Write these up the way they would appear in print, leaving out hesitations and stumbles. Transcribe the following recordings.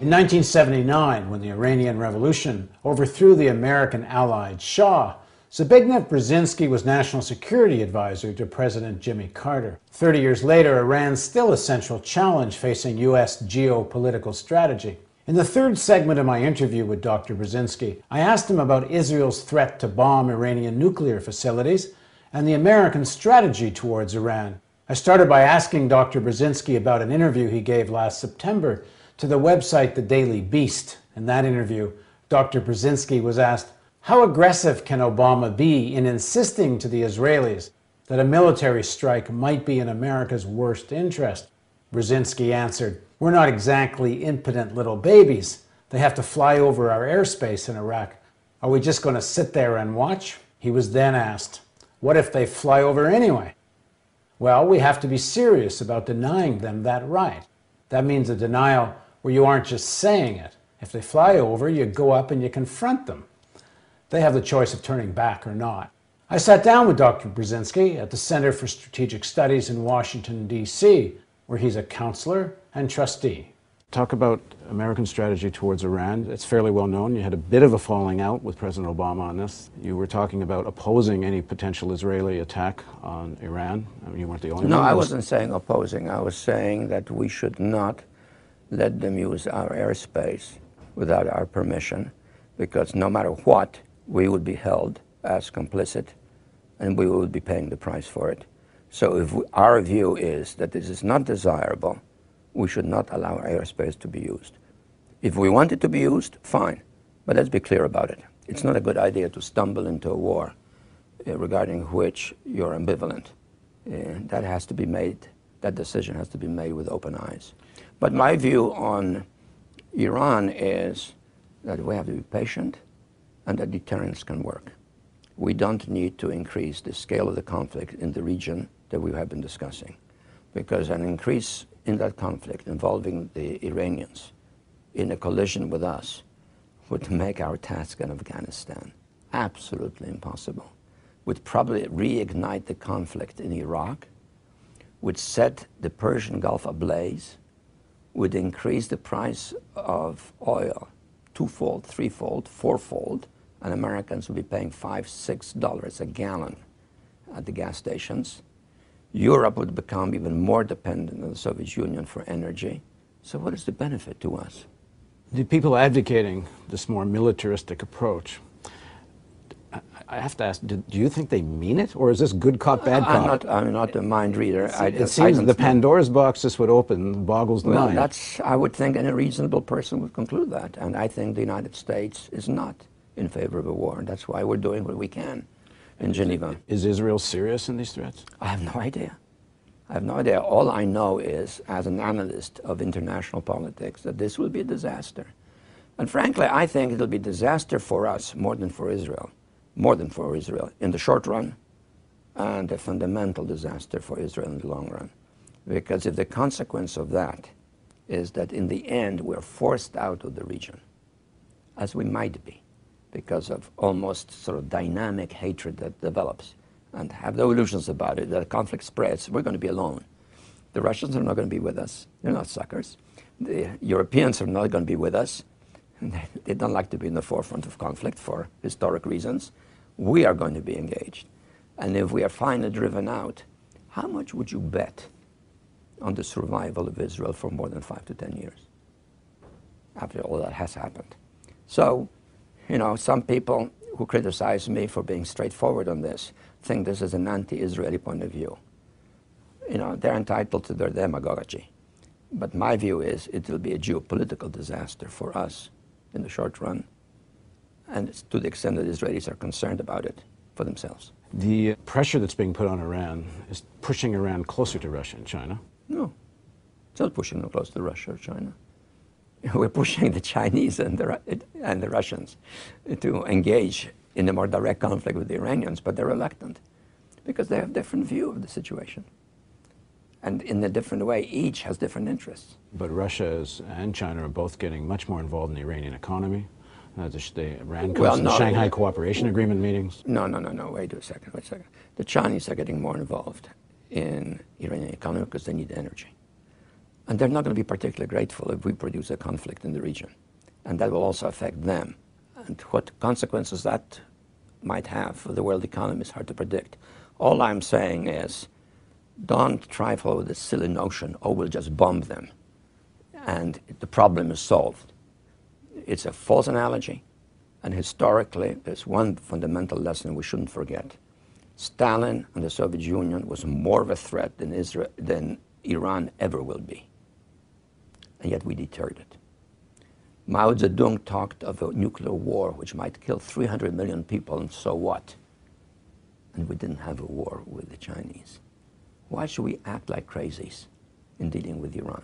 In 1979, when the Iranian Revolution overthrew the American allied Shah, Zbigniew Brzezinski was National Security Advisor to President Jimmy Carter. 30 years later, Iran's still a central challenge facing U.S. geopolitical strategy. In the third segment of my interview with Dr. Brzezinski, I asked him about Israel's threat to bomb Iranian nuclear facilities and the American strategy towards Iran. I started by asking Dr. Brzezinski about an interview he gave last September to the website The Daily Beast. In that interview, Dr. Brzezinski was asked, how aggressive can Obama be in insisting to the Israelis that a military strike might be in America's worst interest? Brzezinski answered, we're not exactly impotent little babies. They have to fly over our airspace in Iraq. Are we just going to sit there and watch? He was then asked, what if they fly over anyway? Well, we have to be serious about denying them that right. That means a denial where you aren't just saying it. If they fly over, you go up and you confront them. They have the choice of turning back or not. I sat down with Dr. Brzezinski at the Center for Strategic Studies in Washington, D.C., where he's a counselor and trustee. Talk about American strategy towards Iran. It's fairly well known. You had a bit of a falling out with President Obama on this. You were talking about opposing any potential Israeli attack on Iran. I mean, you weren't the only one. No, I wasn't saying opposing. I was saying that we should not let them use our airspace without our permission, because no matter what, we would be held as complicit and we would be paying the price for it. So if our view is that this is not desirable, we should not allow our airspace to be used. If we want it to be used, fine, but let's be clear about it. It's not a good idea to stumble into a war regarding which you're ambivalent. That has to be made, that decision has to be made with open eyes. But my view on Iran is that we have to be patient and that deterrence can work. We don't need to increase the scale of the conflict in the region that we have been discussing, because an increase in that conflict involving the Iranians in a collision with us would make our task in Afghanistan absolutely impossible, would probably reignite the conflict in Iraq, would set the Persian Gulf ablaze, would increase the price of oil twofold, threefold, fourfold, and Americans would be paying $5, $6 a gallon at the gas stations. Europe would become even more dependent on the Soviet Union for energy. So what is the benefit to us? The people advocating this more militaristic approach, I have to ask, do you think they mean it, or is this good cop, bad cop? I'm not a mind reader. It seems the Pandora's box this would open boggles the mind. I would think any reasonable person would conclude that, and I think the United States is not in favor of a war, and that's why we're doing what we can in Geneva. Is Israel serious in these threats? I have no idea. I have no idea. All I know is, as an analyst of international politics, that this will be a disaster. And frankly, I think it'll be a disaster for us more than for Israel in the short run, and a fundamental disaster for Israel in the long run. Because if the consequence of that is that in the end we're forced out of the region, as we might be, because of almost sort of dynamic hatred that develops, and have no illusions about it, that the conflict spreads, we're going to be alone. The Russians are not going to be with us. They're not suckers. The Europeans are not going to be with us. They don't like to be in the forefront of conflict for historic reasons. We are going to be engaged. And if we are finally driven out, how much would you bet on the survival of Israel for more than 5 to 10 years after all that has happened? So, you know, some people who criticize me for being straightforward on this think this is an anti-Israeli point of view. You know, they're entitled to their demagogy. But my view is it will be a geopolitical disaster for us in the short run, and it's to the extent that Israelis are concerned about it for themselves. The pressure that's being put on Iran is pushing Iran closer to Russia and China. No, it's not pushing them close to Russia or China. We're pushing the Chinese and the Russians to engage in a more direct conflict with the Iranians, but they're reluctant because they have a different view of the situation. And in a different way, each has different interests. But Russia and China are both getting much more involved in the Iranian economy. Iran comes to the Shanghai Cooperation Agreement meetings. No, wait a second. The Chinese are getting more involved in Iranian economy because they need energy. And they're not going to be particularly grateful if we produce a conflict in the region. And that will also affect them. And what consequences that might have for the world economy is hard to predict. All I'm saying is, don't trifle with this silly notion, oh, we'll just bomb them, and the problem is solved. It's a false analogy, and historically, there's one fundamental lesson we shouldn't forget. Stalin and the Soviet Union was more of a threat than Iran ever will be, and yet we deterred it. Mao Zedong talked of a nuclear war which might kill 300 million people, and so what? And we didn't have a war with the Chinese. Why should we act like crazies in dealing with Iran?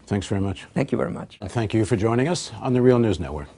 Thanks very much. Thank you very much. Thank you for joining us on the Real News Network.